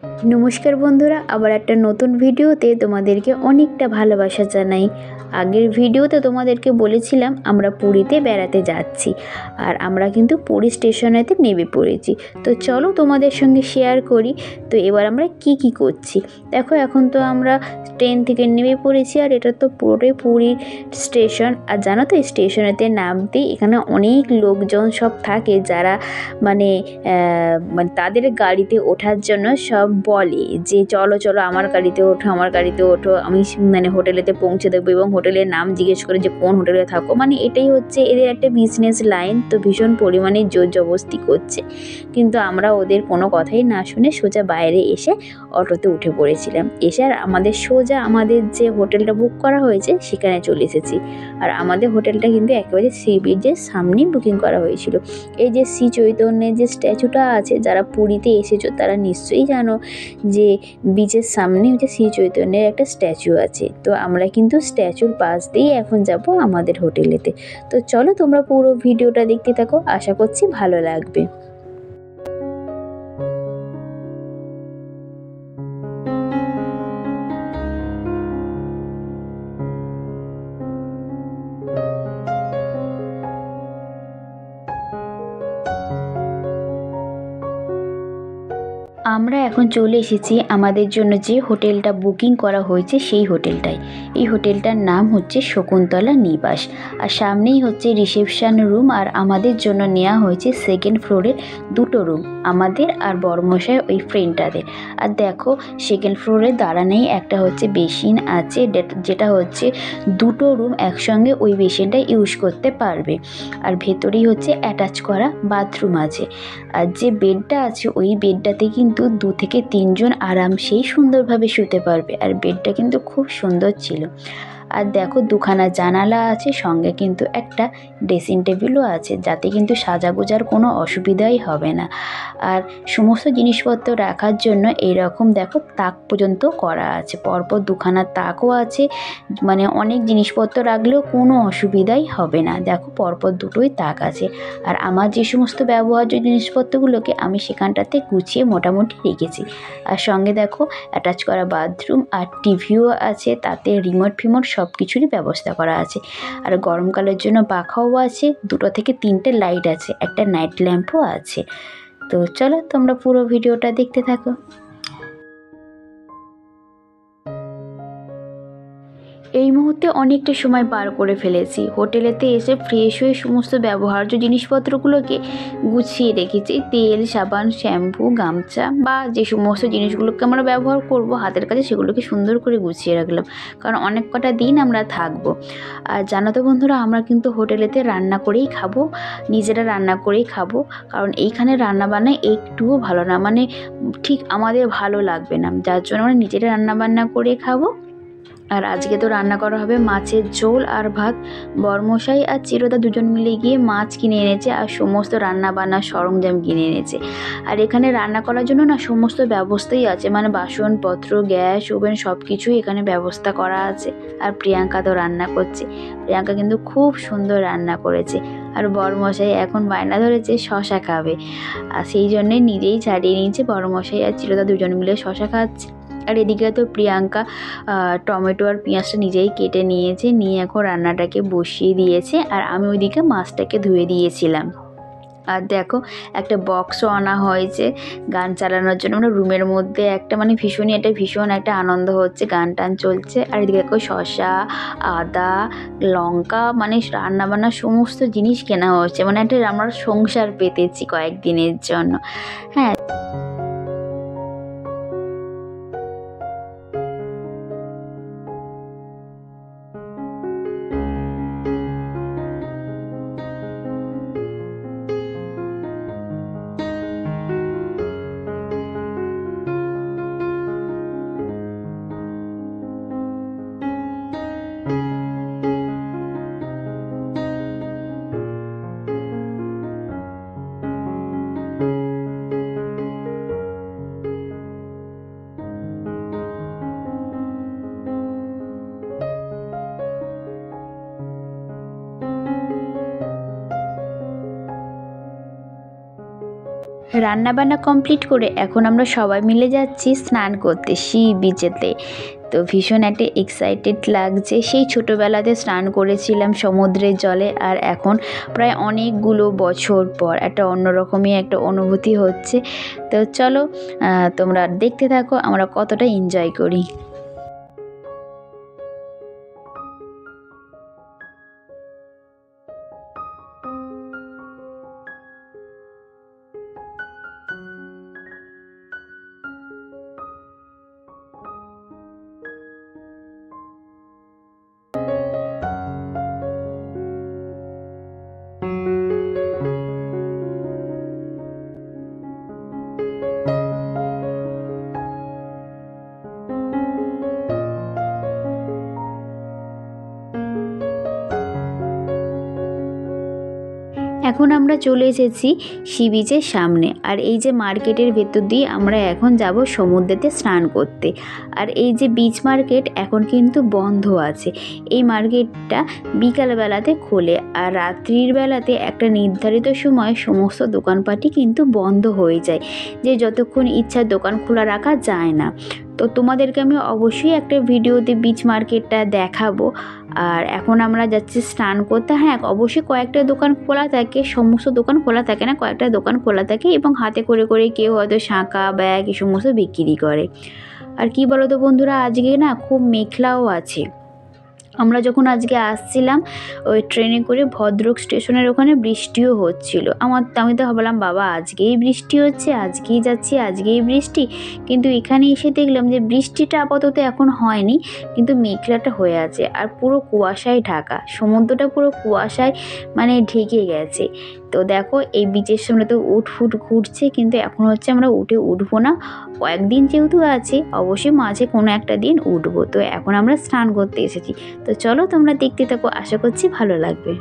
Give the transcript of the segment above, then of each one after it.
নমস্কার বন্ধুরা, আবার একটা নতুন ভিডিওতে তোমাদেরকে অনেকটা ভালোবাসা জানাই। আগের ভিডিওতে তোমাদেরকে বলেছিলাম আমরা পুরীতে বেড়াতে যাচ্ছি, আর আমরা কিন্তু পুরী স্টেশনেতে নেমে পড়েছি। তো চলো তোমাদের সঙ্গে শেয়ার করি। তো এবার আমরা কি করছি দেখো। এখন তো আমরা ট্রেন থেকে নেমে পড়েছি, আর এটা তো পুরোটাই পুরীর স্টেশন। আর জানো তো, এই স্টেশনেতে নামতেই এখানে অনেক লোকজন সব থাকে, যারা মানে তাদের গাড়িতে ওঠার জন্য সব বলে যে চলো চলো আমার গাড়িতে ওঠো, আমার গাড়িতে ওঠো, আমি হোটেলেতে পৌঁছে দেবো, এবং হোটেলের নাম জিজ্ঞেস করে যে কোন হোটেলে থাকো। এটাই হচ্ছে এদের একটা বিজনেস লাইন। তো ভীষণ পরিমাণে জোর জবরদস্তি করছে, কিন্তু আমরা ওদের কোনো কথাই না শুনে সোজা বাইরে এসে অটোতে উঠে পড়েছিলাম। এসে আর আমাদের সোজা আমাদের যে হোটেলটা বুক করা হয়েছে সেখানে চলে এসেছি। আর আমাদের হোটেলটা কিন্তু একেবারে সি বিচের সামনেই বুকিং করা হয়েছিল। এই যে শ্রী চৈতন্যের যে স্ট্যাচুটা আছে, যারা পুরীতে এসেছো তারা নিশ্চয়ই জানো যে বিচের সামনে হচ্ছে শ্রী চৈতন্যের একটা স্ট্যাচু আছে। তো আমরা কিন্তু স্ট্যাচুর পাশ দিয়েই এখন যাব আমাদের হোটেলেতে। তো চলো তোমরা পুরো ভিডিওটা দেখতে থাকো, আশা করছি ভালো লাগবে। আমরা এখন চলে এসেছি আমাদের জন্য যে হোটেলটা বুকিং করা হয়েছে সেই হোটেলটায়। এই হোটেলটার নাম হচ্ছে শকুন্তলা নিবাস, আর সামনেই হচ্ছে রিসেপশন রুম। আর আমাদের জন্য নেওয়া হয়েছে সেকেন্ড ফ্লোরের দুটো রুম, আমাদের আর বড়মশাই ওই ফ্রেন্ডটাদের। আর দেখো, সেকেন্ড ফ্লোরে দাঁড়ানেই একটা হচ্ছে বেসিন আছে, যেটা হচ্ছে দুটো রুম একসঙ্গে ওই বেসিনটা ইউজ করতে পারবে। আর ভেতরেই হচ্ছে অ্যাটাচ করা বাথরুম আছে। আর যে বেডটা আছে ওই বেডটাতে কিন্তু 2 থেকে 3 জন আরামসেই সুন্দরভাবে শুতে পারবে। আর বেডটা কিন্তু খুব সুন্দর ছিল। আর দেখো, দুখানা জানালা আছে, সঙ্গে কিন্তু একটা ড্রেসিং টেবিলও আছে, যাতে কিন্তু সাজাগোজার কোনো অসুবিধাই হবে না। আর সমস্ত জিনিসপত্র রাখার জন্য এরকম দেখো তাক পর্যন্ত করা আছে, পরপর দুখানা তাকও আছে। অনেক জিনিসপত্র রাখলেও কোনো অসুবিধাই হবে না। দেখো, পরপর দুটোই তাক আছে। আর আমার যে সমস্ত ব্যবহার্য জিনিসপত্রগুলোকে আমি সেখানটাতে গুছিয়ে মোটামুটি রেখেছি। আর সঙ্গে দেখো অ্যাটাচ করা বাথরুম, আর টিভিও আছে, তাতে রিমোট ফিমোট সব কিছুরই ব্যবস্থা করা আছে। আর গরমকালের জন্য পাখাও আছে, 2 থেকে 3টে লাইট আছে, একটা নাইট ল্যাম্পও আছে। তো চলো তোমরা পুরো ভিডিওটা দেখতে থাকো। এই মুহূর্তে অনেকটা সময় পার করে ফেলেছি। হোটেলেতে এসে ফ্রেশ হয়ে সমস্ত ব্যবহার্য জিনিসপত্রগুলোকে গুছিয়ে রেখেছি। তেল, সাবান, শ্যাম্পু, গামছা বা যে সমস্ত জিনিসগুলোকে আমরা ব্যবহার করব হাতের কাছে, সেগুলোকে সুন্দর করে গুছিয়ে রাখলাম, কারণ অনেক কটা দিন আমরা থাকবো। আর জানো তো বন্ধুরা, আমরা কিন্তু হোটেলেতে রান্না করেই খাবো, নিজেরা রান্না করেই খাবো, কারণ এইখানে রান্নাবান্না একটুও ভালো না, ঠিক আমাদের ভালো লাগবে না, যার জন্য আমরা নিজেরা রান্নাবান্না করে খাবো। আর আজকে তো রান্না করা হবে মাছের ঝোল আর ভাত। বরমশাই আর চিরদা দুজন মিলে গিয়ে মাছ কিনে এনেছে, আর সমস্ত রান্না বান্নার সরঞ্জাম কিনে এনেছে। আর এখানে রান্না করার জন্য না সমস্ত ব্যবস্থাই আছে, বাসনপত্র, গ্যাস, ওভেন সব কিছুই এখানে ব্যবস্থা করা আছে। আর প্রিয়াঙ্কা তো রান্না করছে, প্রিয়াঙ্কা কিন্তু খুব সুন্দর রান্না করেছে। আর বরমশাই এখন বায়না ধরেছে শশা খাবে, আর সেই জন্যে নিজেই ছাড়িয়ে নিয়েছে। বরমশাই আর চিরদা দুজন মিলে শশা খাচ্ছে। আর এদিকে তো প্রিয়াঙ্কা টমেটো আর পেঁয়াজটা নিজেই কেটে নিয়েছে, নিয়ে এখন রান্নাটাকে বসিয়ে দিয়েছে। আর আমি ওইদিকে মাছটাকে ধুয়ে দিয়েছিলাম। আর দেখো, একটা বক্সও আনা হয়েছে গান চালানোর জন্য। রুমের মধ্যে একটা ভীষণ একটা আনন্দ হচ্ছে, গান টান চলছে। আর এদিকে দেখো শসা, আদা, লঙ্কা, রান্নাবান্নার সমস্ত জিনিস কেনা হচ্ছে, আমরা সংসার পেতেছি কয়েকদিনের জন্য। হ্যাঁ। রান্নাবান্না কমপ্লিট করে এখন আমরা সবাই মিলে যাচ্ছি স্নান করতে সি বিচেতে। তো ভীষণ একটা এক্সাইটেড লাগছে। সেই ছোটোবেলাতে স্নান করেছিলাম সমুদ্রের জলে, আর এখন প্রায় অনেকগুলো বছর পর একটা অন্যরকমই একটা অনুভূতি হচ্ছে। তো চলো তোমরা দেখতে থাকো আমরা কতটা এনজয় করি। এখন আমরা চলে এসেছি সি বিচের সামনে, আর এই যে মার্কেটের ভেতর দিয়ে আমরা এখন যাব সমুদ্রেতে স্নান করতে। আর এই যে বিচ মার্কেট এখন কিন্তু বন্ধ আছে। এই মার্কেটটা বিকালবেলাতে খোলে, আর রাত্রির বেলাতে একটা নির্ধারিত সময় সমস্ত দোকানপাটই কিন্তু বন্ধ হয়ে যায়, যে যতক্ষণ ইচ্ছা দোকান খোলা রাখা যায় না। তো তোমাদেরকে আমি অবশ্যই একটা ভিডিওতে বিচ মার্কেটটা দেখাবো। আর এখন আমরা যাচ্ছি স্নান করতে। হ্যাঁ, অবশ্যই কয়েকটা দোকান খোলা থাকে, সমস্ত দোকান খোলা থাকে না, কয়েকটা দোকান খোলা থাকে এবং হাতে করে করে কেউ হয়তো শাঁখা ব্যাগ এই সমস্ত বিক্রি করে। আর কি বলো তো বন্ধুরা, আজকে না খুব মেঘলাও আছে। আমরা যখন আজকে আসছিলাম ওই ট্রেনে করে ভদ্রক স্টেশনের ওখানে বৃষ্টিও হচ্ছিল। আমি তো ভাবলাম বাবা আজকেই বৃষ্টি হচ্ছে, আজকেই যাচ্ছি, আজকেই বৃষ্টি। কিন্তু এখানে এসে দেখলাম যে বৃষ্টিটা আপাতত এখন হয়নি, কিন্তু মেঘলাটা হয়ে আছে আর পুরো কুয়াশায় ঢাকা। সমুদ্রটা পুরো কুয়াশায় মানে ঢেকে গেছে। তো দেখো এই বিচের সামনে তো উট ফুট ঘুরছে, কিন্তু এখন হচ্ছে আমরা উঠে উঠবো না। কয়েকদিন যেহেতু আছে অবশ্যই মাঝে কোনো একটা দিন উঠবো। তো এখন আমরা স্নান করতে এসেছি। তো চলো তোমরা দেখতে থাকো, আশা করছি ভালো লাগবে।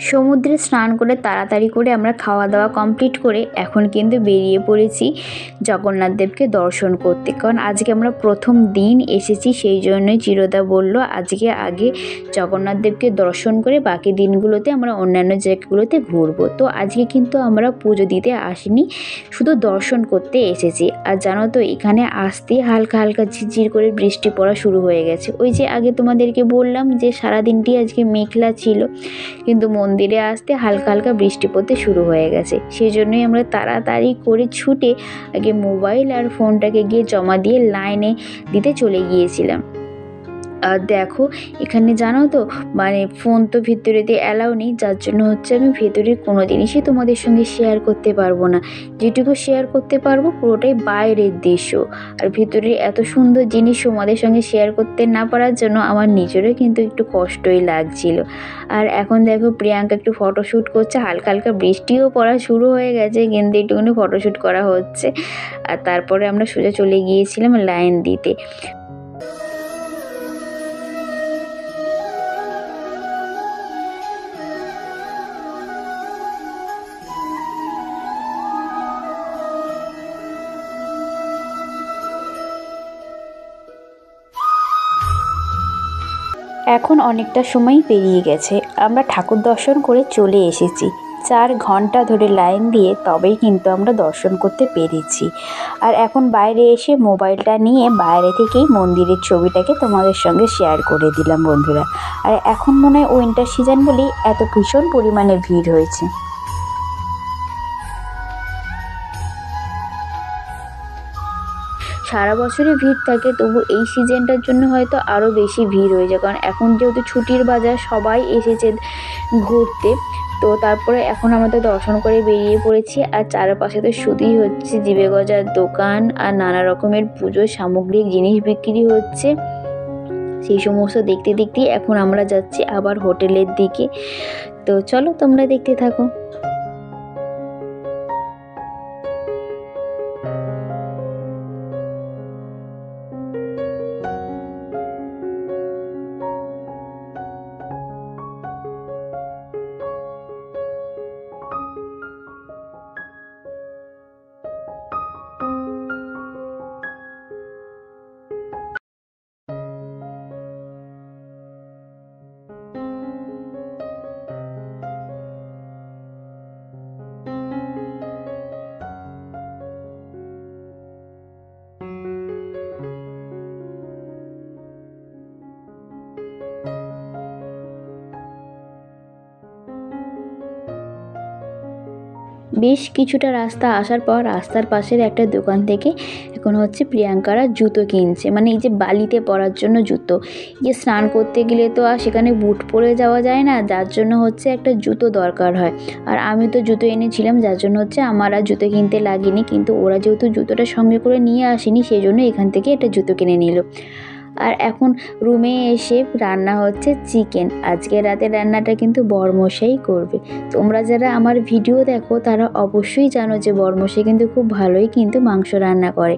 সমুদ্রে স্নান করে তাড়াতাড়ি করে আমরা খাওয়া দাওয়া কমপ্লিট করে এখন কিন্তু বেরিয়ে পড়েছি জগন্নাথ দেবকে দর্শন করতে। কারণ আজকে আমরা প্রথম দিন এসেছি, সেই জন্যই চিরদা বলল আজকে আগে জগন্নাথ দেবকে দর্শন করে বাকি দিনগুলোতে আমরা অন্যান্য জায়গাগুলোতে ঘুরবো। তো আজকে কিন্তু আমরা পুজো দিতে আসিনি, শুধু দর্শন করতে এসেছি। আর জানো তো এখানে আসতেই হালকা হালকা ঝিরঝির করে বৃষ্টি পড়া শুরু হয়ে গেছে। ওই যে আগে তোমাদেরকে বললাম যে সারাদিনটি আজকে মেঘলা ছিল, কিন্তু মন্দিরে আসতে হালকা হালকা বৃষ্টি পড়তে শুরু হয়ে গেছে। সেই জন্যই আমরা তাড়াতাড়ি করে ছুটে আগে মোবাইল আর ফোনটাকে গিয়ে জমা দিয়ে লাইনে দিতে চলে গিয়েছিলাম। আর দেখো এখানে জানো তো মানে ফোন তো ভেতরেতে অ্যালাউ নেই, যার জন্য হচ্ছে আমি ভেতরের কোনো জিনিসই তোমাদের সঙ্গে শেয়ার করতে পারবো না। যেটুকু শেয়ার করতে পারবো পুরোটাই বাইরের দৃশ্য। আর ভেতরের এত সুন্দর জিনিস তোমাদের সঙ্গে শেয়ার করতে না পারার জন্য আমার নিজেরও কিন্তু একটু কষ্টই লাগছিল। আর এখন দেখো প্রিয়াঙ্কা একটু ফটোশ্যুট করছে, হালকা হালকা বৃষ্টিও পড়া শুরু হয়ে গেছে কিন্তু একটুখানি ফটোশ্যুট করা হচ্ছে। আর তারপরে আমরা সোজা চলে গিয়েছিলাম লাইন দিতে। এখন অনেকটা সময় পেরিয়ে গেছে, আমরা ঠাকুর দর্শন করে চলে এসেছি। 4 ঘন্টা ধরে লাইন দিয়ে তবেই কিন্তু আমরা দর্শন করতে পেরেছি। আর এখন বাইরে এসে মোবাইলটা নিয়ে বাইরে থেকেই মন্দিরের ছবিটাকে তোমাদের সঙ্গে শেয়ার করে দিলাম বন্ধুরা। আর এখন মনে হয় উইন্টার সিজন বলেই এত ভীষণ পরিমাণে ভিড় হয়েছে। সারা বছরই ভিড় থাকে, তবু এই সিজনটার জন্য হয়তো আরও বেশি ভিড় হয়ে যায়, কারণ এখন যেহেতু ছুটির বাজার, সবাই এসেছে ঘুরতে। তো তারপরে এখন আমাদের দর্শন করে বেরিয়ে পড়েছি। আর চারপাশে তো শুধুই হচ্ছে জিভে গজার দোকান আর নানা রকমের পুজোর সামগ্রিক জিনিস বিক্রি হচ্ছে। সেই সমস্ত দেখতে দেখতেই এখন আমরা যাচ্ছি আবার হোটেলের দিকে। তো চলো তোমরা দেখতে থাকো। বেশ কিছুটা রাস্তা আসার পর রাস্তার পাশের একটা দোকান থেকে এখন হচ্ছে প্রিয়াঙ্কারা জুতো কিনছে, মানে এই যে বালিতে পরার জন্য জুতো। যে স্নান করতে গেলে তো আর সেখানে বুট পরে যাওয়া যায় না, যার জন্য হচ্ছে একটা জুতো দরকার হয়। আর আমি তো জুতো এনেছিলাম, যার জন্য হচ্ছে আমার আর জুতো কিনতে লাগেনি, কিন্তু ওরা যেহেতু জুতোটা সঙ্গে করে নিয়ে আসেনি, সেই জন্য এখান থেকে একটা জুতো কিনে নিল। আর এখন রুমে এসে রান্না হচ্ছে চিকেন। আজকে রাতে রান্নাটা কিন্তু বরমশাই করবে। তোমরা যারা আমার ভিডিও দেখো তারা অবশ্যই জানো যে বরমশাই কিন্তু খুব ভালোই কিন্তু মাংস রান্না করে,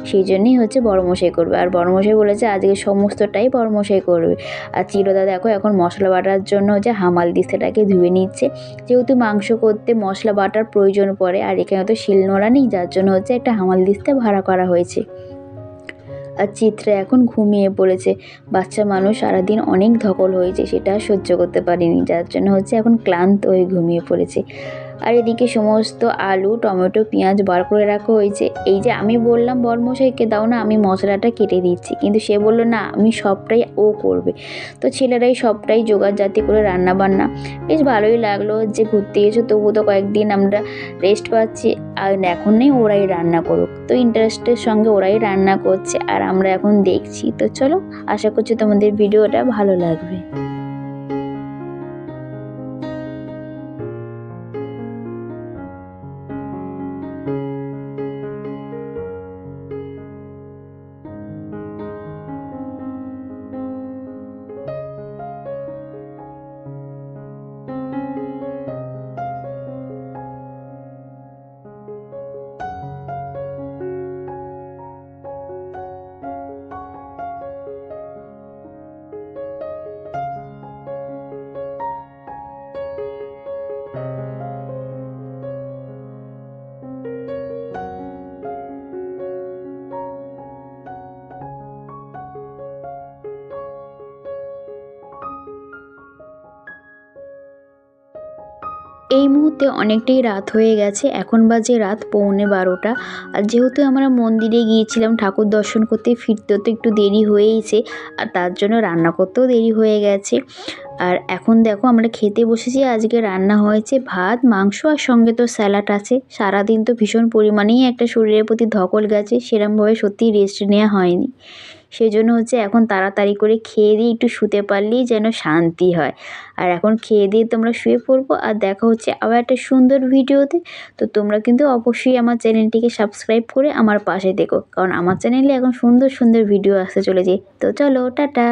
সেই জন্যই হচ্ছে বরমশাই করবে। আর বরমশাই বলেছে আজকে সমস্তটাই বরমশাই করবে। আর চিরদা দেখো এখন মশলা বাটার জন্য যে হামাল দিস্তাটাকে ধুয়ে নিচ্ছে, যেহেতু মাংস করতে মশলা বাটার প্রয়োজন পড়ে, আর এখানে তো শিলনোড়া নেই, যার জন্য হচ্ছে একটা হামাল দিস্তা ভাড়া করা হয়েছে। আর চিত্রা এখন ঘুমিয়ে পড়েছে। বাচ্চা মানুষ সারাদিন অনেক ধকল হয়েছে, সেটা সহ্য করতে পারেনি, যার জন্য হচ্ছে এখন ক্লান্ত হয়ে ঘুমিয়ে পড়েছে। আর এদিকে সমস্ত আলু, টমেটো, পেঁয়াজ বার করে রাখা হয়েছে। এই যে আমি বললাম বরমশাইকে দাও না, আমি মশলাটা কেটে দিচ্ছি, কিন্তু সে বললো না, আমি সবটাই ও করবে। তো ছেলেরাই সবটাই জোগাড় জাতি করে রান্না বান্না। বেশ ভালোই লাগলো যে ঘুরতে এসে তবু তো কয়েকদিন আমরা রেস্ট পাচ্ছি, আর এখন নেই ওরাই রান্না করুক। তো ইন্টারেস্টের সঙ্গে ওরাই রান্না করছে আর আমরা এখন দেখছি। তো চলো, আশা করছি তোমাদের ভিডিওটা ভালো লাগবে। এই মুহূর্তে অনেকটাই রাত হয়ে গেছে, এখন বাজে রাত 11:15। আর যেহেতু আমরা মন্দিরে গিয়েছিলাম ঠাকুর দর্শন করতে, ফিরতে তো একটু দেরি হয়েইছে, আর তার জন্য রান্না করতেও দেরি হয়ে গেছে। আর এখন দেখো আমরা খেতে বসেছি। আজকে রান্না হয়েছে ভাত, মাংস, আর সঙ্গে তো স্যালাড আছে। সারাদিন তো ভীষণ পরিমাণেই একটা শরীরের প্রতি ধকল গেছে, সেরমভাবে সত্যিই রেস্ট নেওয়া হয়নি। সেই জন্য হচ্ছে এখন তাড়াতাড়ি করে খেয়ে দিয়ে একটু শুতে পারলেই যেন শান্তি হয়। আর এখন খেয়ে দিয়ে তোমরা শুয়ে পড়বো, আর দেখা হচ্ছে আবার একটা সুন্দর ভিডিওতে। তো তোমরা কিন্তু অবশ্যই আমার চ্যানেলটিকে সাবস্ক্রাইব করে আমার পাশে থেকো, কারণ আমার চ্যানেলে এখন সুন্দর সুন্দর ভিডিও আসতে চলেছে। তো চলো, টাটা।